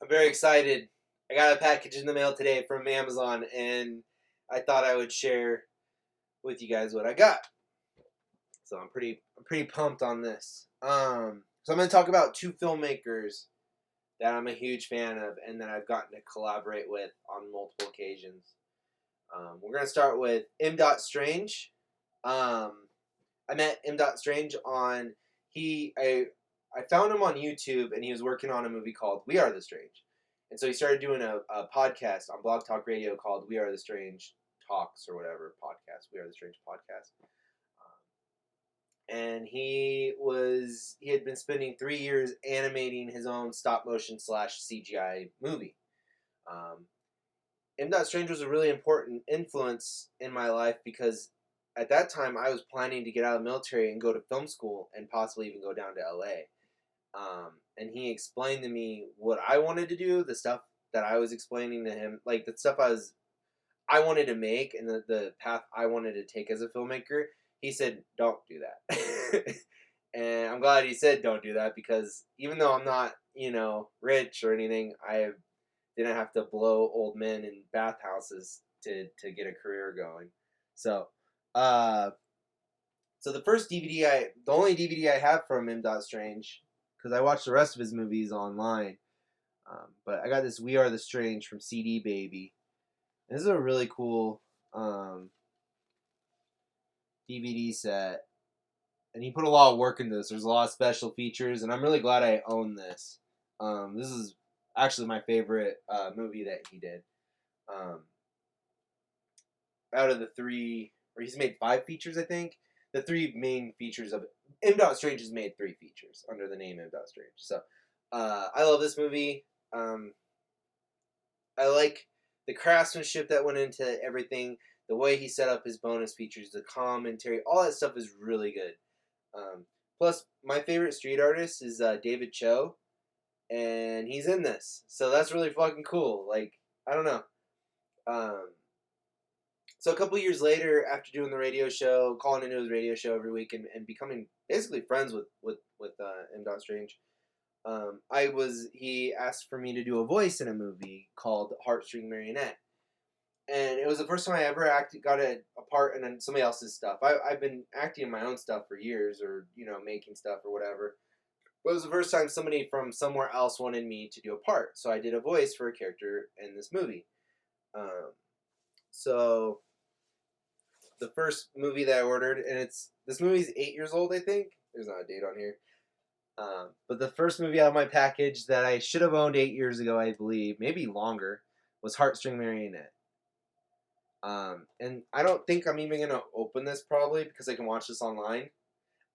I'm very excited. I got a package in the mail today from Amazon, and I thought I would share with you guys what I got. So I'm pretty pumped on this. So I'm going to talk about two filmmakers that I'm a huge fan of, and that I've gotten to collaborate with on multiple occasions. We're going to start with M. Strange. I met M. Strange on I found him on YouTube, and he was working on a movie called We Are the Strange. And so he started doing a podcast on Blog Talk Radio called We Are the Strange Talks or whatever podcast. We Are the Strange podcast. And he had been spending 3 years animating his own stop motion / CGI movie. M. Strange was a really important influence in my life because at that time I was planning to get out of the military and go to film school and possibly even go down to LA. And he explained to me what I wanted to do, the stuff that I was explaining to him, like the stuff I wanted to make and the path I wanted to take as a filmmaker. He said, don't do that. And I'm glad he said don't do that, because even though I'm not, rich or anything, I didn't have to blow old men in bathhouses to get a career going. So, the first the only DVD I have from M. Strange, because I watched the rest of his movies online, but I got this We Are the Strange from CD Baby. And this is a really cool DVD set, and he put a lot of work into this. There's a lot of special features, and I'm really glad I own this. This is actually my favorite movie that he did. Out of the three, or he's made 5 features, I think. The 3 main features of it. M. Strange has made 3 features under the name M. Strange. So, I love this movie. I like the craftsmanship that went into everything, the way he set up his bonus features, the commentary, all that stuff is really good. Plus, my favorite street artist is David Cho, and he's in this, so that's really fucking cool. Like, I don't know. So a couple years later, after doing the radio show, calling into his radio show every week, and becoming basically friends with M. Strange, he asked for me to do a voice in a movie called Heartstring Marionette. And it was the first time I ever got a part in somebody else's stuff. I've been acting in my own stuff for years, or, making stuff or whatever. But it was the first time somebody from somewhere else wanted me to do a part. So I did a voice for a character in this movie. So the first movie that I ordered, and this movie's 8 years old, I think. There's not a date on here. But the first movie out of my package that I should have owned 8 years ago, I believe, maybe longer, was Heartstring Marionette. And I don't think I'm even going to open this, probably, because I can watch this online.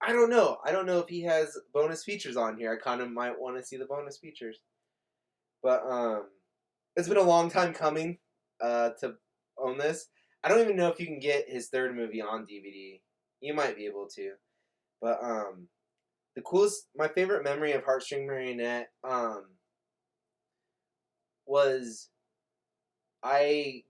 I don't know. I don't know if he has bonus features on here. I kind of might want to see the bonus features. But, it's been a long time coming, to own this. I don't even know if you can get his third movie on DVD. You might be able to. But, my favorite memory of Heartstring Marionette, was I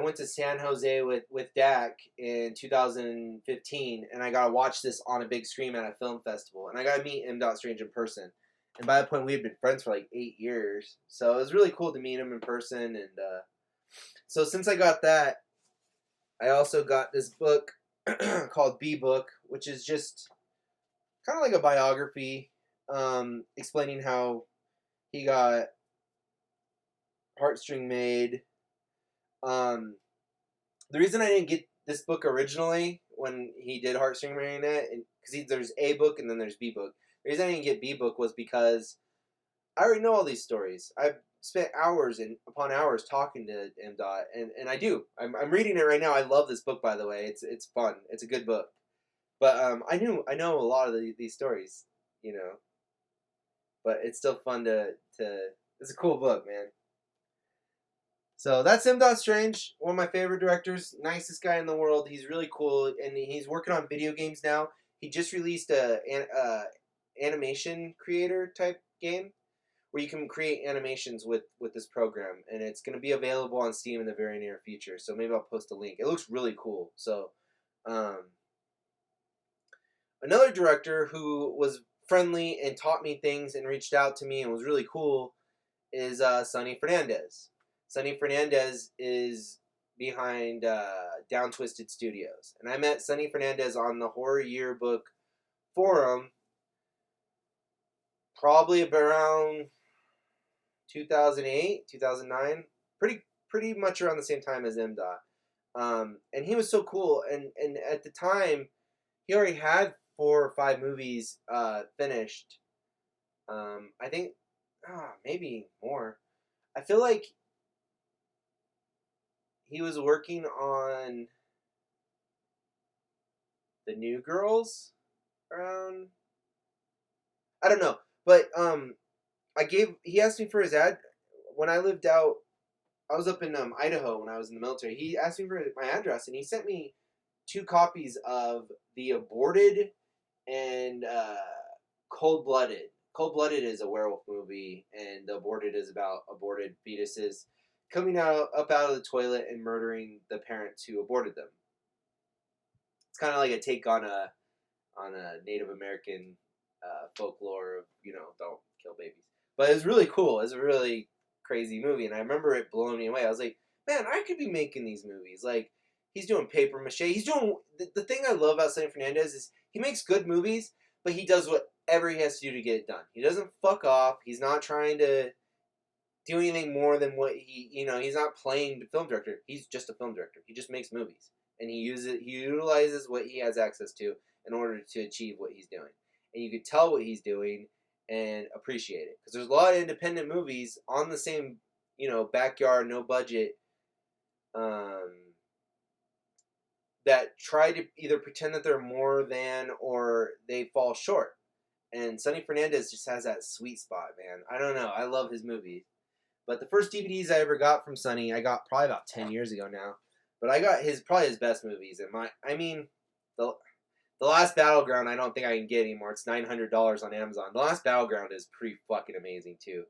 went to San Jose with Dak in 2015, and I got to watch this on a big screen at a film festival, and I got to meet M. Strange in person. And by that point, we had been friends for like 8 years, so it was really cool to meet him in person. And so since I got that, I also got this book called B Book, which is just kind of like a biography, explaining how he got Heartstring made. The reason I didn't get this book originally when he did Heartstring Marionette, because there's A Book and then there's B Book. The reason I didn't get B Book was because I already know all these stories. I've spent hours upon hours talking to M. And I do. I'm reading it right now. I love this book, by the way. It's fun. It's a good book. But I know a lot of these stories, But it's still fun to. It's a cool book, man. So that's M. Strange, one of my favorite directors, nicest guy in the world. He's really cool, and he's working on video games now. He just released a animation creator type game where you can create animations with this program, and it's going to be available on Steam in the very near future. So maybe I'll post a link. It looks really cool. So, another director who was friendly and taught me things and reached out to me and was really cool is Sonny Fernandez. Sonny Fernandez is behind Down Twisted Studios. And I met Sonny Fernandez on the Horror Yearbook forum probably around 2008, 2009. Pretty much around the same time as MDOT. And he was so cool. And at the time, he already had 4 or 5 movies finished. I think maybe more. I feel like he was working on The New Girls around. I don't know, but he asked me for his ad when I lived out. I was up in Idaho when I was in the military. He asked me for my address, and he sent me 2 copies of The Aborted and Cold Blooded. Cold Blooded is a werewolf movie, and The Aborted is about aborted fetuses coming up out of the toilet and murdering the parents who aborted them. It's kind of like a take on a Native American folklore of, don't kill babies. But it was really cool. It was a really crazy movie, and I remember it blowing me away. I was like, man, I could be making these movies. Like, he's doing paper mache. He's doing the thing I love about Sonny Fernandez is he makes good movies, but he does whatever he has to do to get it done. He doesn't fuck off. He's not trying to do anything more than what he's not playing the film director. He's just a film director. He just makes movies, and he utilizes what he has access to in order to achieve what he's doing. And you could tell what he's doing and appreciate it, because there's a lot of independent movies on the same backyard, no budget, that try to either pretend that they're more than or they fall short. And Sonny Fernandez just has that sweet spot, man. I don't know. I love his movies. But the first DVDs I ever got from Sonny, I got probably about 10 years ago now. But I got probably his best movies. And the Last Battleground, I don't think I can get anymore. It's $900 on Amazon. The Last Battleground is pretty fucking amazing too.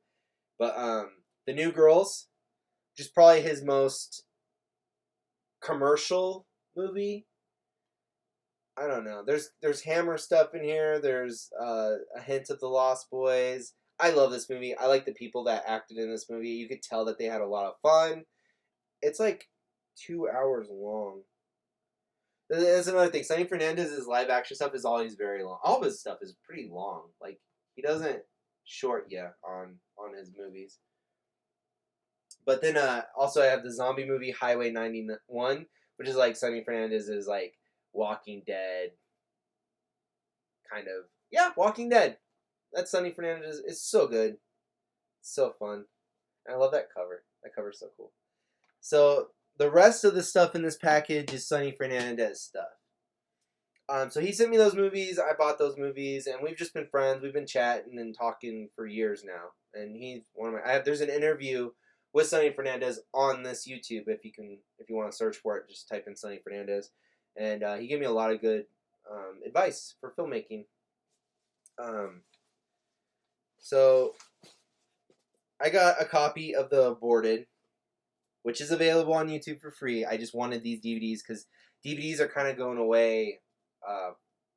But The New Girls, just probably his most commercial movie. I don't know. There's Hammer stuff in here. There's a hint of The Lost Boys. I love this movie. I like the people that acted in this movie. You could tell that they had a lot of fun. It's like 2 hours long. That's another thing. Sonny Fernandez's live action stuff is always very long. All of his stuff is pretty long. Like, he doesn't short on his movies. But then also I have the zombie movie Highway 91, which is like Sonny Fernandez's like Walking Dead kind of. Yeah, Walking Dead. That's Sonny Fernandez. It's so good. So fun. And I love that cover. That cover's so cool. So the rest of the stuff in this package is Sonny Fernandez stuff. So he sent me those movies. I bought those movies, and we've just been friends. We've been chatting and talking for years now. And he's one of my. There's an interview with Sonny Fernandez on this YouTube. If you want to search for it, just type in Sonny Fernandez, and he gave me a lot of good advice for filmmaking. So I got a copy of The Aborted, which is available on YouTube for free. I just wanted these DVDs because DVDs are kind of going away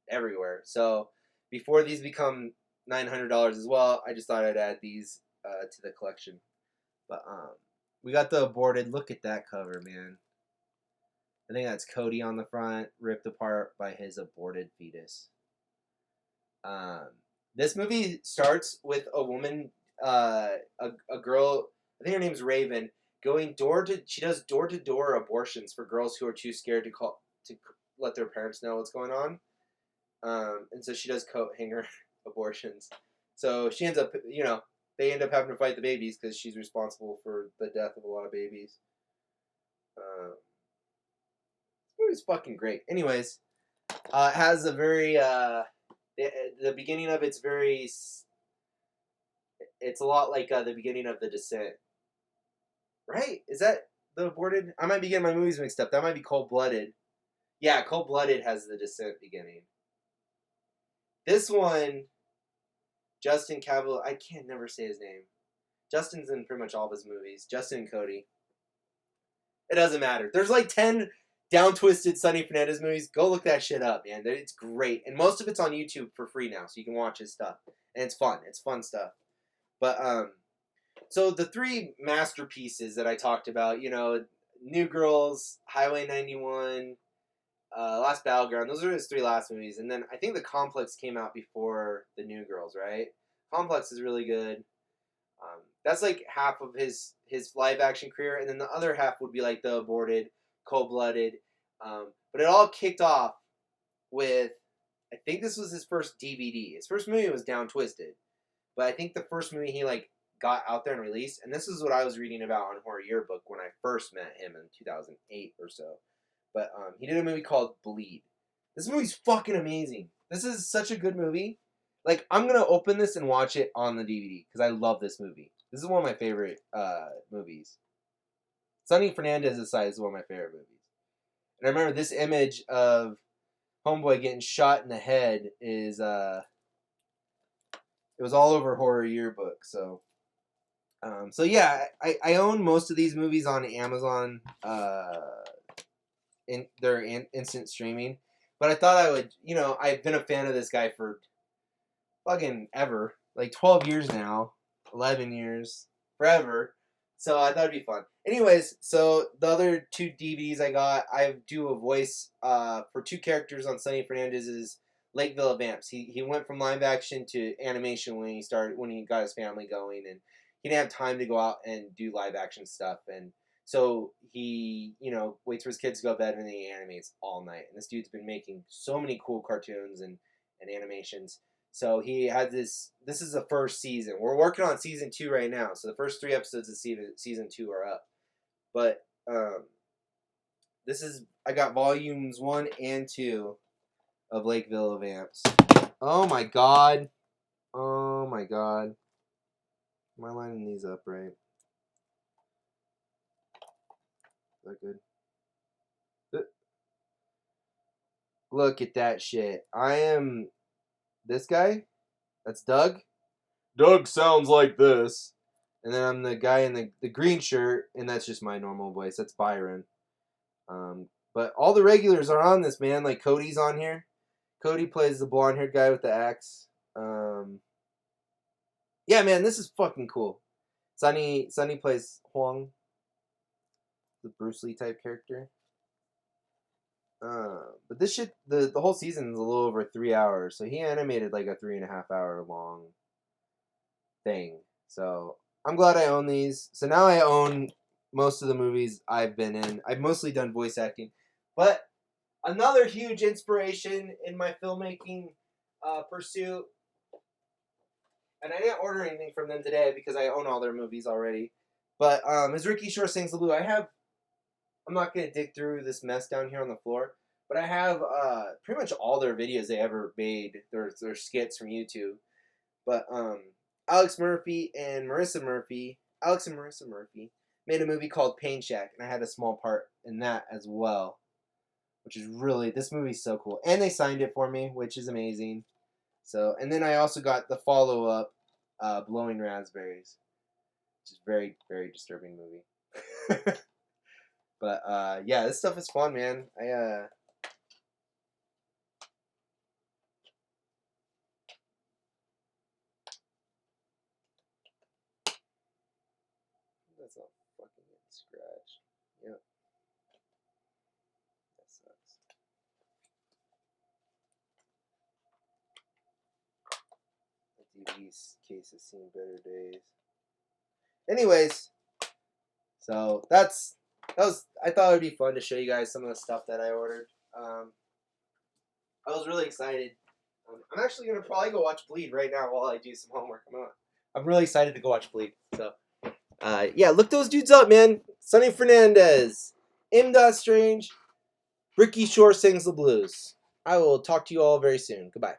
everywhere. So before these become $900 as well, I just thought I'd add these to the collection. But we got The Aborted. Look at that cover, man. I think that's Cody on the front, ripped apart by his aborted fetus. This movie starts with a woman, a girl, I think her name's Raven, going she does door-to-door abortions for girls who are too scared to let their parents know what's going on. And so she does coat hanger abortions. So she ends up, they end up having to fight the babies because she's responsible for the death of a lot of babies. This movie's fucking great. Anyways, it has a very, the beginning of it's very, it's a lot like the beginning of The Descent. Right? Is that The Aborted? I might be getting my movies mixed up. That might be Cold Blooded. Yeah, Cold Blooded has The Descent beginning. This one, Justin Cavil, I can't never say his name. Justin's in pretty much all of his movies. Justin and Cody. It doesn't matter. There's like 10 down-twisted Sonny Fernandez movies. Go look that shit up, man. It's great. And most of it's on YouTube for free now, so you can watch his stuff. And it's fun. It's fun stuff. But, So the three masterpieces that I talked about, you know, New Girls, Highway 91, Last Battleground. Those are his three last movies, and then I think The Complex came out before the New Girls, right? Complex is really good. That's like half of his live action career, and then the other half would be like The Aborted, Cold Blooded. But it all kicked off with, I think this was his first DVD. His first movie was Down Twisted, but I think the first movie he like got out there and released, and this is what I was reading about on Horror Yearbook when I first met him in 2008 or so. But he did a movie called Bleed. This movie's fucking amazing. This is such a good movie. Like, I'm going to open this and watch it on the DVD because I love this movie. This is one of my favorite movies. Sonny Fernandez's side is one of my favorite movies. And I remember this image of Homeboy getting shot in the head is, it was all over Horror Yearbook. So yeah, I own most of these movies on Amazon. They're instant streaming. But I thought I would, you know, I've been a fan of this guy for fucking ever. Like 12 years now. 11 years. Forever. So I thought it'd be fun. Anyways, so the other two DVDs I got, I do a voice for two characters on Sonny Fernandez's Lakeville Vamps. He went from live action to animation when he got his family going, and he didn't have time to go out and do live action stuff, and so he, you know, waits for his kids to go to bed and then he animates all night. And this dude's been making so many cool cartoons and animations. So he had this is the first season. We're working on season 2 right now. So the first 3 episodes of season 2 are up. But I got volumes 1 and 2 of Lakeville Vamps. Oh my god. Oh my god. Am I lining these up right? Is that good? Look at that shit. I am this guy. That's Doug. Doug sounds like this. And then I'm the guy in the green shirt, and that's just my normal voice. That's Byron. But all the regulars are on this, man. Like Cody's on here. Cody plays the blonde-haired guy with the axe. Yeah, man, this is fucking cool. Sonny plays Huang, the Bruce Lee type character. But this shit, the whole season is a little over 3 hours, so he animated like a 3.5 hour long thing. So I'm glad I own these. So now I own most of the movies I've been in. I've mostly done voice acting, but another huge inspiration in my filmmaking pursuit. And I didn't order anything from them today because I own all their movies already. But is Ricky Shore Sings the Blue. I'm not going to dig through this mess down here on the floor, but I have pretty much all their videos they ever made, their skits from YouTube. But Alex and Marissa Murphy made a movie called Pain Shack, and I had a small part in that as well, which is really, this movie's so cool. And they signed it for me, which is amazing. So, and then I also got the follow-up, Blowing Raspberries, which is very, very disturbing movie. But, yeah, this stuff is fun, man. That's not fucking getting scratched. Yep. That sucks. The DVD's case has seen better days. Anyways, so I thought it would be fun to show you guys some of the stuff that I ordered. I was really excited. I'm actually going to probably go watch Bleed right now while I do some homework. I'm really excited to go watch Bleed. So, yeah, look those dudes up, man. Sonny Fernandez, M. Strange, Ricky Shore Sings the Blues. I will talk to you all very soon. Goodbye.